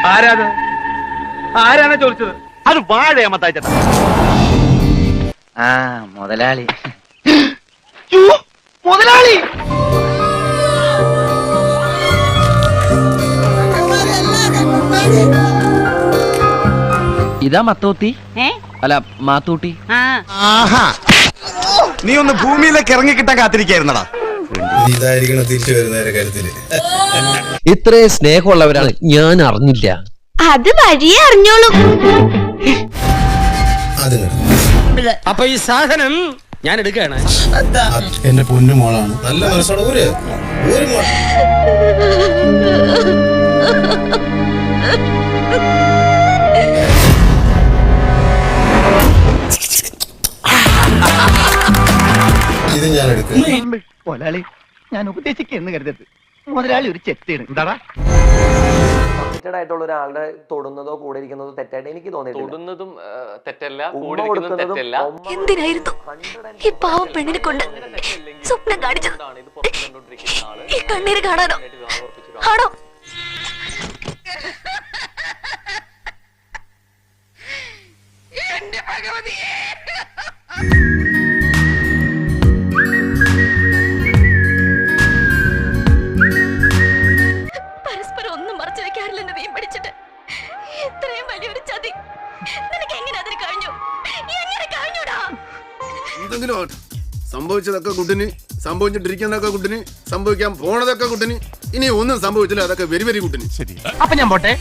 ആരാണ് ചോദിച്ചത്? അത് വാഴയമ്മത്തായി ചേട്ടാ. മുതലാളി. മുതലാളി ഇതാ മത്തോത്തി. അല്ല മാത്തൂട്ടി. നീ ഒന്ന് ഭൂമിയിലേക്ക് ഇറങ്ങി കിട്ടാൻ കാത്തിരിക്കായിരുന്നടാ. ഇതായിരിക്കണം തിരിച്ചു വരുന്നവരെ കരുത്തില്. ഇത്രയും സ്നേഹമുള്ളവരാണ് ഞാൻ അറിഞ്ഞില്ല. അത് വഴിയേ അറിഞ്ഞോളൂ. അപ്പൊ ഈ സാധനം ഞാൻ എടുക്കുകയാണ്. എന്റെ പൊന്നു മോളാണ്, നല്ല മനസ്സോടെ ഒരു മോൾ. ഇത് ഞാൻ എടുക്കും. മുതലാളി ഞാൻ ഉപദേശിക്കുന്നു കരുതരുത്. മുതലാളി ഒരു ചെത്തിയാണ്. എന്താടാ ആയിട്ടുള്ള ഒരാളുടെ തൊടുന്നതോ കൂടെ ഇരിക്കുന്നതോ തെറ്റായിട്ട് എനിക്ക് തോന്നിയിട്ടില്ല. തൊടുന്നതും തെറ്റല്ല, കൂടെ ഇരിക്കുന്നതും തെറ്റല്ല. എന്തിനായിരുന്നു ഈ പാവം പെണ്ണിനെ കൊണ്ട് സ്വപ്നം കാണിച്ചത്? ഈ കണ്ണീര് കാണാനോ ആണോ? പരസ്പരം ഒന്നും മറച്ചു വെക്കാറില്ലെന്ന് നീ പഠിച്ചിട്ട് ഇത്രയും വലിയൊരു ചതി നിനക്ക് എങ്ങനെ അതിന് കഴിഞ്ഞു? എങ്ങനെ കഴിഞ്ഞൂടാ? എന്തെങ്കിലും സംഭവിച്ചതൊക്കെ കുട്ടിന്, സംഭവിച്ചിട്ടിരിക്കുന്നതൊക്കെ കുട്ടിന്, സംഭവിക്കാൻ പോണതൊക്കെ കുട്ടിന്, ഇനി ഒന്നും സംഭവിച്ചില്ല അതൊക്കെ വെരി വെരി കുട്ടിന്. അപ്പൊ ഞാൻ പോട്ടെ.